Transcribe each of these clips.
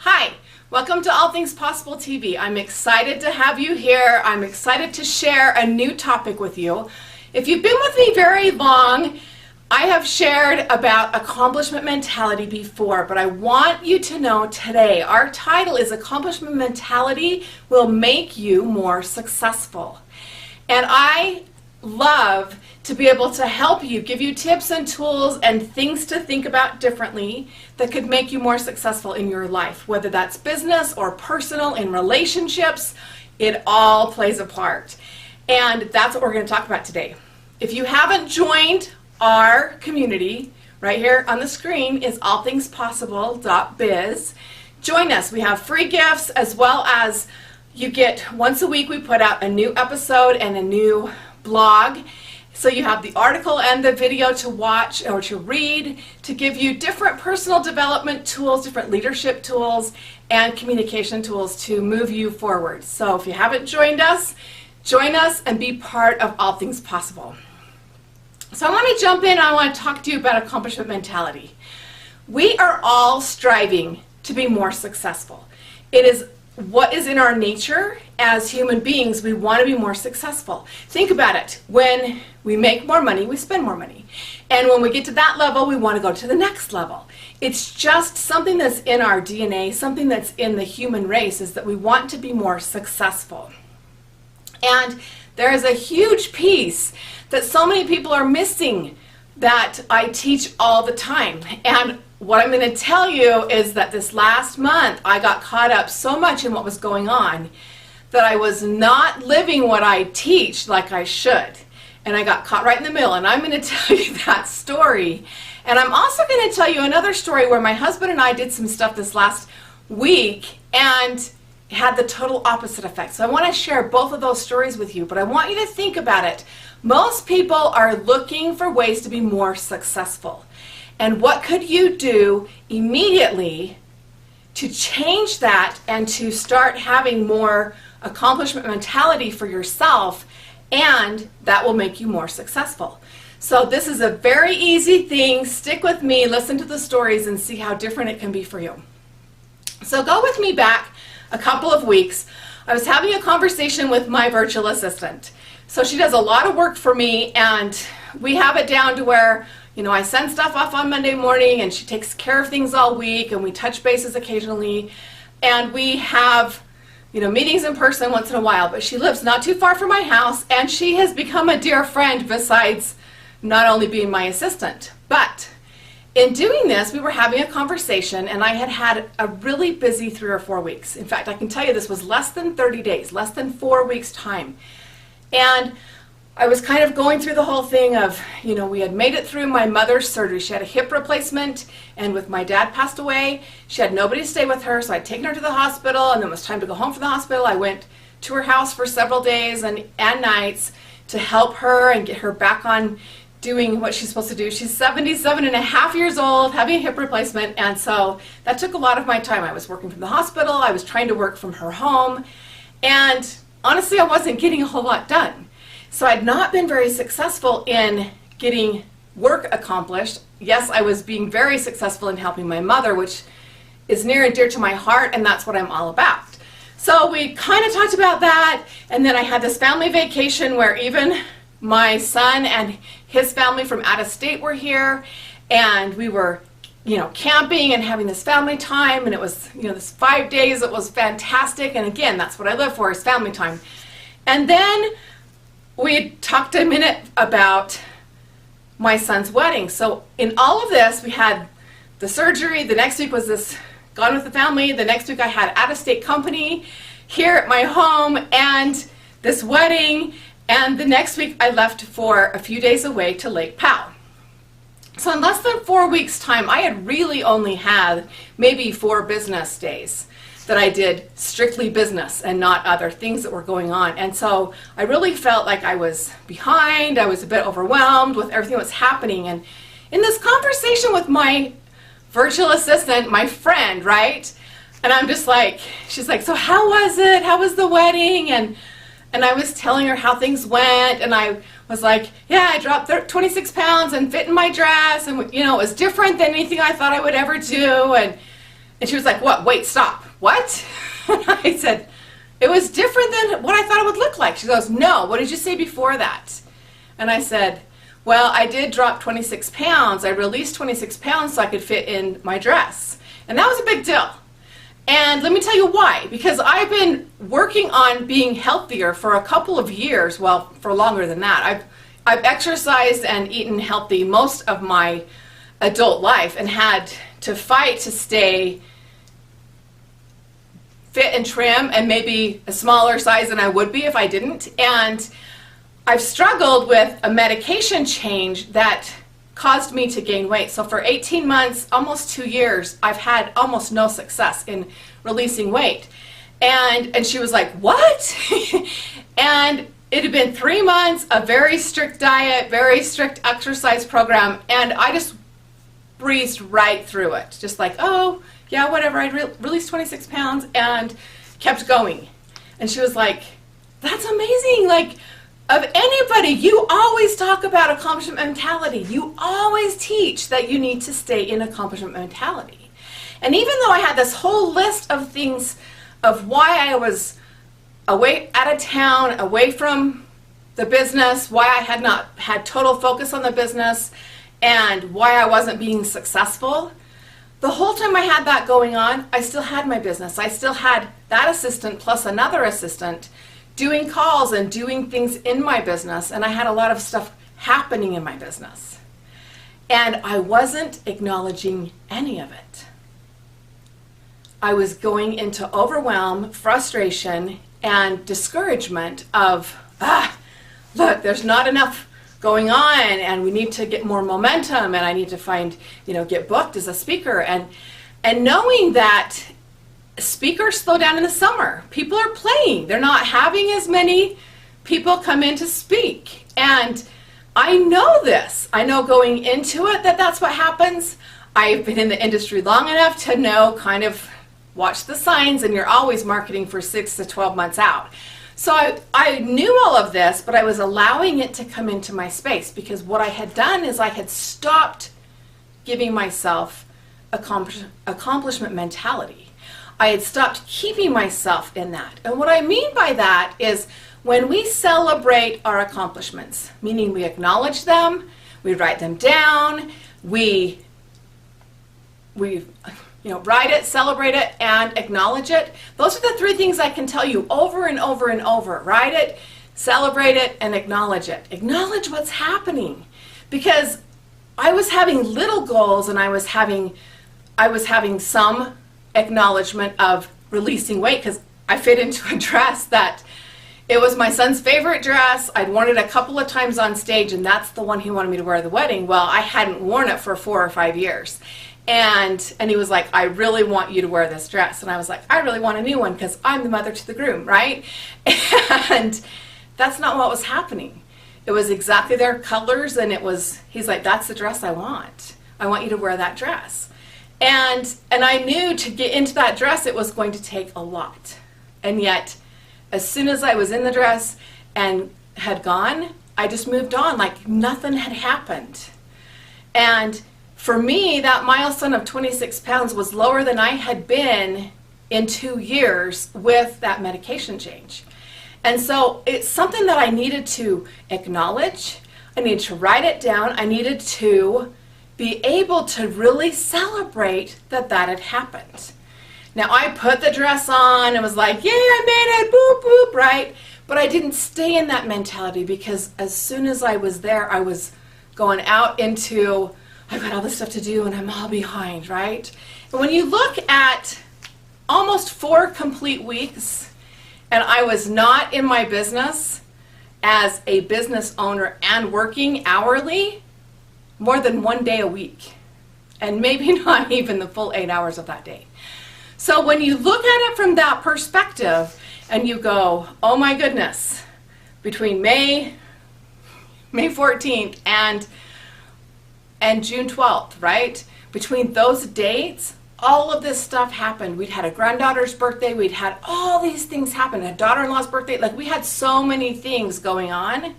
Hi, welcome to All Things Possible TV. I'm excited to have you here. I'm excited to share a new topic with you. If you've been with me very long, I have shared about accomplishment mentality before, but I want you to know today, our title is Accomplishment Mentality Will Make You More Successful. And I love to be able to help you, give you tips and tools and things to think about differently that could make you more successful in your life, whether that's business or personal, in relationships. It all plays a part. And that's what we're going to talk about today. If you haven't joined our community, right here on the screen is allthingspossible.biz. Join us. We have free gifts, as well as you get once a week we put out a new episode and a new blog. So you have the article and the video to watch or to read to give you different personal development tools, different leadership tools, and communication tools to move you forward. So if you haven't joined us, join us and be part of All Things Possible. So I want to jump in and I want to talk to you about accomplishment mentality. We are all striving to be more successful. It is what is in our nature as human beings. We want to be more successful. Think about it. When we make more money, we spend more money. And when we get to that level, we want to go to the next level. It's just something that's in our DNA, something that's in the human race, is that we want to be more successful. And there is a huge piece that so many people are missing that I teach all the time. And what I'm going to tell you is that this last month I got caught up so much in what was going on that I was not living what I teach like I should. And I got caught right in the middle, and I'm going to tell you that story. And I'm also going to tell you another story where my husband and I did some stuff this last week and had the total opposite effect. So I want to share both of those stories with you, but I want you to think about it. Most people are looking for ways to be more successful. And what could you do immediately to change that and to start having more accomplishment mentality for yourself, and that will make you more successful? So this is a very easy thing. Stick with me, listen to the stories, and see how different it can be for you. So go with me back a couple of weeks. I was having a conversation with my virtual assistant. So she does a lot of work for me, and we have it down to where, you know, I send stuff off on Monday morning and she takes care of things all week, and we touch bases occasionally, and we have, you know, meetings in person once in a while. But she lives not too far from my house, and she has become a dear friend besides not only being my assistant. But in doing this, we were having a conversation, and I had had a really busy 3 or 4 weeks. In fact, I can tell you this was less than 30 days, less than 4 weeks time. And I was kind of going through the whole thing of, you know, we had made it through my mother's surgery. She had a hip replacement, and with my dad passed away, she had nobody to stay with her, so I'd taken her to the hospital, and then it was time to go home from the hospital. I went to her house for several days and nights to help her and get her back on doing what she's supposed to do. She's 77 and a half years old, having a hip replacement, and so that took a lot of my time. I was working from the hospital, I was trying to work from her home, and honestly, I wasn't getting a whole lot done. So I'd not been very successful in getting work accomplished. Yes, I was being very successful in helping my mother, which is near and dear to my heart, and that's what I'm all about. So we kind of talked about that, and then I had this family vacation where even my son and his family from out of state were here, and we were, you know, camping and having this family time, and it was, you know, this 5 days. It was fantastic, and again, that's what I live for, is family time. And then we talked a minute about my son's wedding. So in all of this, we had the surgery. The next week was this gone with the family. The next week I had out-of-state company here at my home and this wedding. And the next week I left for a few days away to Lake Powell. So in less than 4 weeks' time, I had really only had maybe 4 business days that I did strictly business and not other things that were going on. And so I really felt like I was behind. I was a bit overwhelmed with everything that was happening. And in this conversation with my virtual assistant, my friend, right? And I'm just like, she's like, so how was it? How was the wedding? And I was telling her how things went, and I was like, yeah, I dropped 26 pounds and fit in my dress, and, you know, it was different than anything I thought I would ever do. And And she was like, what? Wait, stop. What? And I said, it was different than what I thought it would look like. She goes, no, what did you say before that? And I said, well, I did drop 26 pounds. I released 26 pounds so I could fit in my dress. And that was a big deal. And let me tell you why. Because I've been working on being healthier for a couple of years, well, for longer than that. I've exercised and eaten healthy most of my adult life and had to fight to stay fit and trim and maybe a smaller size than I would be if I didn't. And I've struggled with a medication change that caused me to gain weight. So for 18 months, almost 2 years, I've had almost no success in releasing weight. And she was like, what? And it had been 3 months, a very strict diet, very strict exercise program, and I just breezed right through it. Just like, oh, yeah, whatever. I released 26 pounds and kept going. And she was like, that's amazing. Like, of anybody, you always talk about accomplishment mentality. You always teach that you need to stay in accomplishment mentality. And even though I had this whole list of things of why I was away out of town, away from the business, why I had not had total focus on the business, and why I wasn't being successful, the whole time I had that going on, I still had my business. I still had that assistant plus another assistant doing calls and doing things in my business, and I had a lot of stuff happening in my business. And I wasn't acknowledging any of it. I was going into overwhelm, frustration, and discouragement of, look, there's not enough going on, and we need to get more momentum, and I need to find, get booked as a speaker, and knowing that speakers slow down in the summer. People are playing. They're not having as many people come in to speak. And I know this. I know going into it that that's what happens. I've been in the industry long enough to know, kind of watch the signs, and you're always marketing for 6 to 12 months out. So I knew all of this, but I was allowing it to come into my space, because what I had done is I had stopped giving myself accomplishment mentality. I had stopped keeping myself in that. And what I mean by that is when we celebrate our accomplishments, meaning we acknowledge them, we write them down, we write it, celebrate it, and acknowledge it. Those are the 3 things I can tell you over and over and over. Write it, celebrate it, and acknowledge it. Acknowledge what's happening. Because I was having little goals, and I was having some acknowledgement of releasing weight, because I fit into a dress that it was my son's favorite dress. I'd worn it a couple of times on stage, and that's the one he wanted me to wear at the wedding. Well, I hadn't worn it for 4 or 5 years. And he was like, I really want you to wear this dress. And I was like, I really want a new one because I'm the mother to the groom, right? And that's not what was happening. It was exactly their colors, and he's like, that's the dress I want. I want you to wear that dress. And I knew to get into that dress, it was going to take a lot. And yet, as soon as I was in the dress and had gone, I just moved on like nothing had happened. And for me, that milestone of 26 pounds was lower than I had been in 2 years with that medication change. And so it's something that I needed to acknowledge. I needed to write it down. I needed to be able to really celebrate that had happened. Now, I put the dress on and was like, yay, I made it, boop, boop, right? But I didn't stay in that mentality, because as soon as I was there, I was going out into, I've got all this stuff to do and I'm all behind, right? And when you look at almost 4 complete weeks, and I was not in my business as a business owner and working hourly, more than 1 day a week, and maybe not even the full 8 hours of that day. So when you look at it from that perspective and you go, oh my goodness, between May 14th and June 12th, right? Between those dates, all of this stuff happened. We'd had a granddaughter's birthday. We'd had all these things happen. A daughter-in-law's birthday. Like, we had so many things going on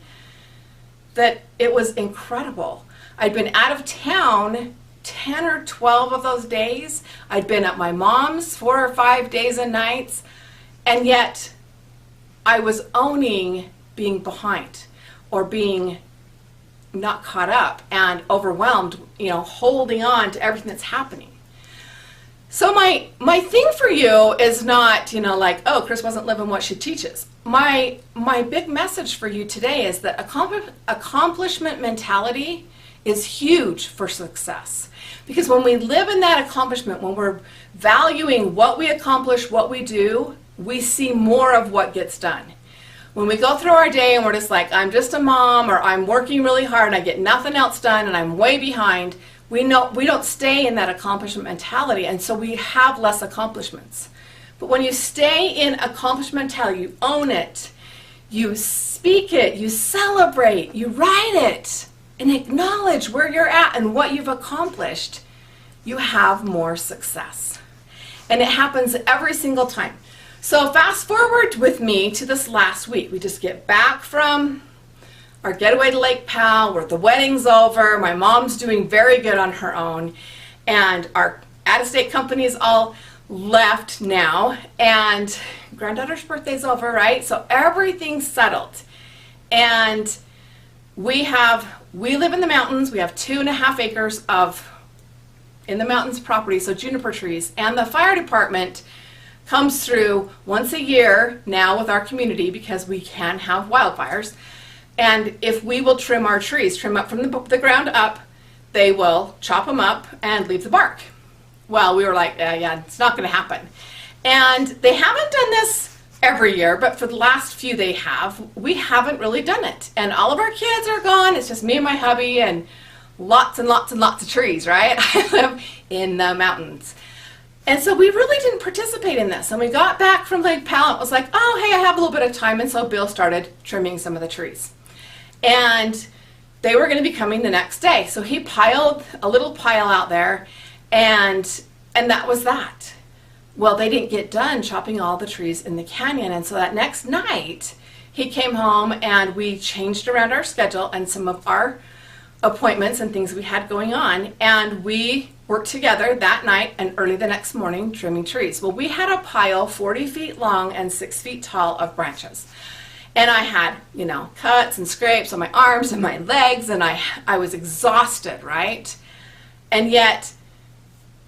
that it was incredible. I'd been out of town 10 or 12 of those days, I'd been at my mom's 4 or 5 days and nights, and yet I was owning being behind or being not caught up and overwhelmed, holding on to everything that's happening. So my thing for you is not, like, oh, Kris wasn't living what she teaches. My big message for you today is that accomplishment mentality is huge for success. Because when we live in that accomplishment, when we're valuing what we accomplish, what we do, we see more of what gets done. When we go through our day and we're just like, I'm just a mom, or I'm working really hard and I get nothing else done and I'm way behind, we don't stay in that accomplishment mentality, and so we have less accomplishments. But when you stay in accomplishment mentality, you own it, you speak it, you celebrate, you write it, and acknowledge where you're at and what you've accomplished, you have more success. And it happens every single time. So fast forward with me to this last week. We just get back from our getaway to Lake Powell, where the wedding's over. My mom's doing very good on her own. And our out-of-state company's all left now. And granddaughter's birthday's over, right? So everything's settled. And we live in the mountains. We have 2.5 acres of in the mountains property, so juniper trees. And the fire department comes through once a year now with our community because we can have wildfires. And if we will trim our trees, trim up from the ground up, they will chop them up and leave the bark. Well, we were like, yeah, it's not going to happen. And they haven't done this every year, but for the last few we haven't really done it. And all of our kids are gone. It's just me and my hubby and lots and lots and lots of trees, right? I live in the mountains. And so we really didn't participate in this. And we got back from Lake Powell. It was like, oh, hey, I have a little bit of time. And so Bill started trimming some of the trees. And they were going to be coming the next day. So he piled a little pile out there, and that was that. Well, they didn't get done chopping all the trees in the canyon. And so that next night, he came home and we changed around our schedule and some of our appointments and things we had going on. And we worked together that night and early the next morning trimming trees. Well, we had a pile 40 feet long and 6 feet tall of branches. And I had, cuts and scrapes on my arms and my legs, and I was exhausted, right? And yet,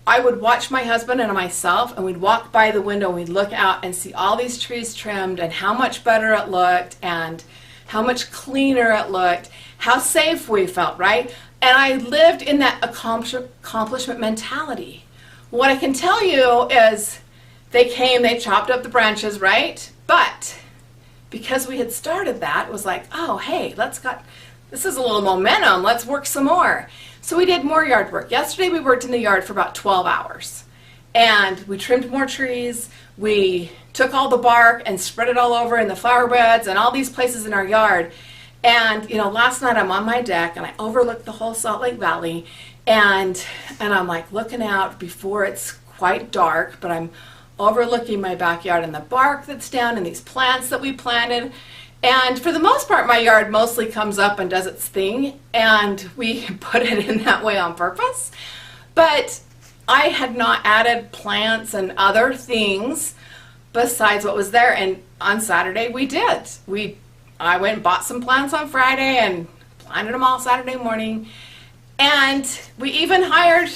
I would watch my husband and myself, and we'd walk by the window, and we'd look out and see all these trees trimmed, and how much better it looked, and how much cleaner it looked, how safe we felt, right? And I lived in that accomplishment mentality. What I can tell you is they chopped up the branches, right? But because we had started that, it was like, oh, hey, this is a little momentum. Let's work some more. So we did more yard work. Yesterday we worked in the yard for about 12 hours. And we trimmed more trees. We took all the bark and spread it all over in the flower beds and all these places in our yard. And, last night I'm on my deck and I overlook the whole Salt Lake Valley. And I'm like looking out before it's quite dark, but I'm overlooking my backyard and the bark that's down and these plants that we planted. And for the most part, my yard mostly comes up and does its thing, and we put it in that way on purpose. But I had not added plants and other things besides what was there. And on Saturday we did. I went and bought some plants on Friday and planted them all Saturday morning. And we even hired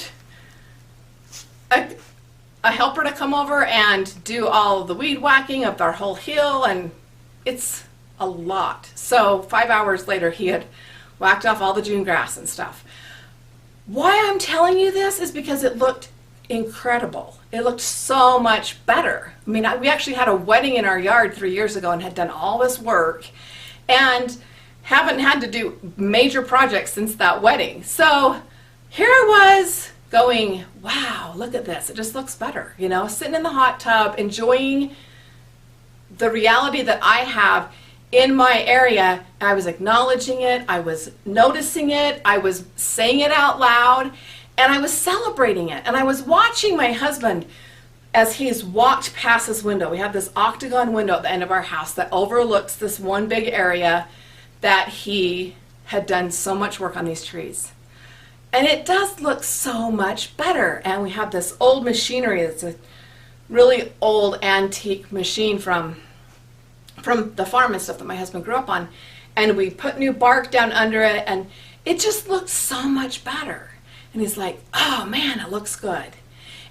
a helper to come over and do all the weed whacking up our whole hill, and it's a lot. So 5 hours later, he had whacked off all the June grass and stuff. Why I'm telling you this is because it looked incredible. It looked so much better. I mean, we actually had a wedding in our yard 3 years ago and had done all this work and haven't had to do major projects since that wedding. So here I was going, wow, look at this. It just looks better, sitting in the hot tub, enjoying the reality that I have in my area. I was acknowledging it. I was noticing it. I was saying it out loud, and I was celebrating it. And I was watching my husband as he's walked past this window. We have this octagon window at the end of our house that overlooks this one big area that he had done so much work on these trees. And it does look so much better. And we have this old machinery. It's a really old antique machine from the farm and stuff that my husband grew up on. And we put new bark down under it, and it just looks so much better. And he's like, oh man, it looks good.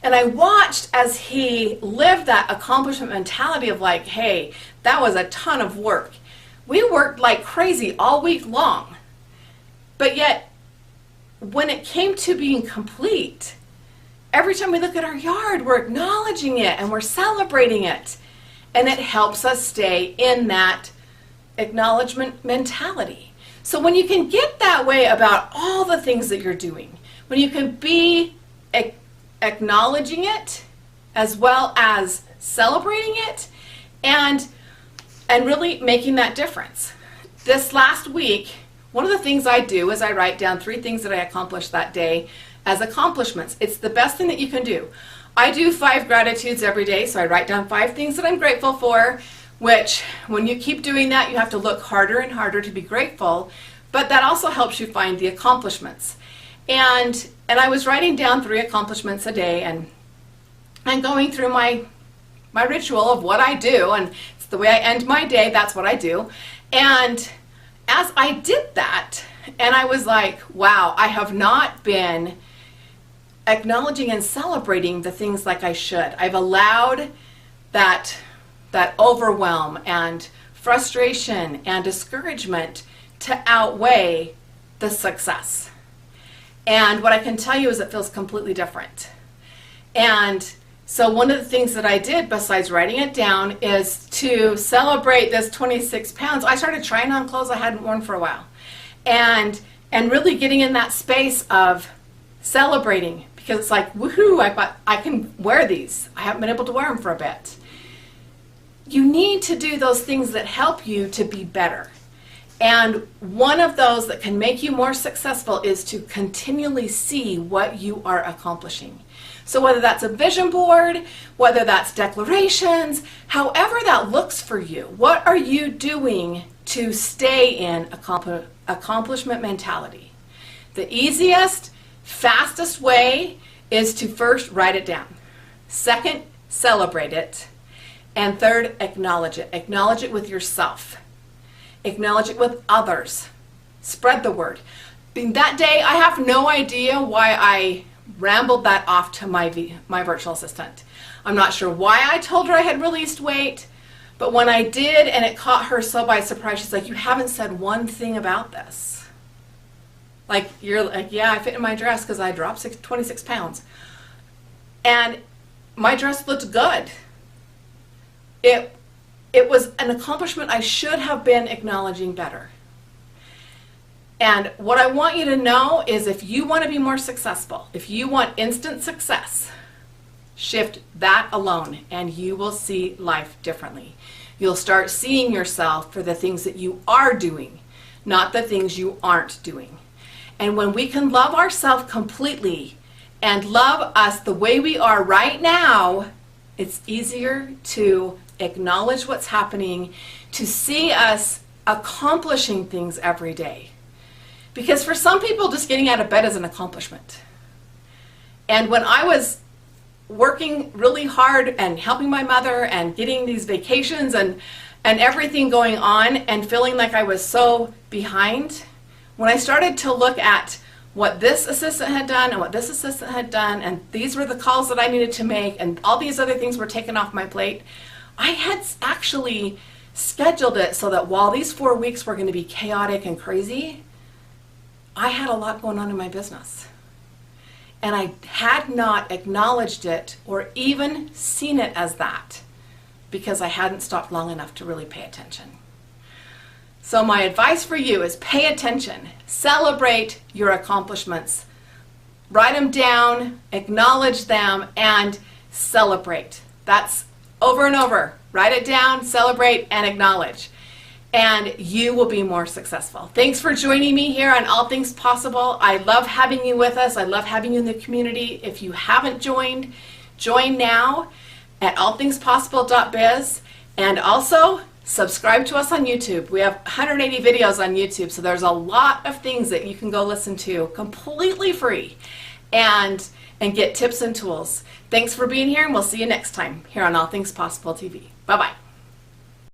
And I watched as he lived that accomplishment mentality of like, hey, that was a ton of work. We worked like crazy all week long. But yet, when it came to being complete, every time we look at our yard, we're acknowledging it and we're celebrating it. And it helps us stay in that acknowledgement mentality. So when you can get that way about all the things that you're doing, when you can be acknowledging it as well as celebrating it and really making that difference. This last week, one of the things I do is I write down 3 things that I accomplished that day as accomplishments. It's the best thing that you can do. I do 5 gratitudes every day, so I write down 5 things that I'm grateful for, which when you keep doing that, you have to look harder and harder to be grateful, but that also helps you find the accomplishments. And I was writing down 3 accomplishments a day and going through my ritual of what I do, and it's the way I end my day, that's what I do. And as I did that, and I was like, wow, I have not been acknowledging and celebrating the things like I should. I've allowed that overwhelm and frustration and discouragement to outweigh the success. And what I can tell you is it feels completely different. And so one of the things that I did besides writing it down is to celebrate this 26 pounds. I started trying on clothes I hadn't worn for a while. And really getting in that space of celebrating, because it's like, woohoo, I can wear these. I haven't been able to wear them for a bit. You need to do those things that help you to be better. And one of those that can make you more successful is to continually see what you are accomplishing. So whether that's a vision board, whether that's declarations, however that looks for you, what are you doing to stay in accomplishment mentality? The easiest, fastest way is to first write it down. Second, celebrate it. And third, acknowledge it. Acknowledge it with yourself. Acknowledge it with others. Spread the word. That day, I have no idea why I rambled that off to my virtual assistant. I'm not sure why I told her I had released weight, but when I did and it caught her so by surprise, she's like, you haven't said one thing about this. Like, you're like, yeah, I fit in my dress because I dropped 26 pounds. And my dress looked good. It was an accomplishment I should have been acknowledging better. And what I want you to know is if you want to be more successful, if you want instant success, shift that alone and you will see life differently. You'll start seeing yourself for the things that you are doing, not the things you aren't doing. And when we can love ourselves completely and love us the way we are right now, it's easier to acknowledge what's happening, to see us accomplishing things every day. Because for some people, just getting out of bed is an accomplishment. And when I was working really hard and helping my mother and getting these vacations and everything going on and feeling like I was so behind, when I started to look at what this assistant had done and what this assistant had done, and these were the calls that I needed to make, and all these other things were taken off my plate, I had actually scheduled it so that while these 4 weeks were going to be chaotic and crazy, I had a lot going on in my business. And I had not acknowledged it or even seen it as that because I hadn't stopped long enough to really pay attention. So my advice for you is pay attention, celebrate your accomplishments, write them down, acknowledge them, and celebrate. That's over and over. Write it down, celebrate, and acknowledge. And you will be more successful. Thanks for joining me here on All Things Possible. I love having you with us. I love having you in the community. If you haven't joined, join now at allthingspossible.biz. And also, Subscribe to us on YouTube. We have 180 videos on YouTube, so there's a lot of things that you can go listen to completely free and get tips and tools. Thanks for being here, and we'll see you next time here on All Things Possible TV. Bye-bye.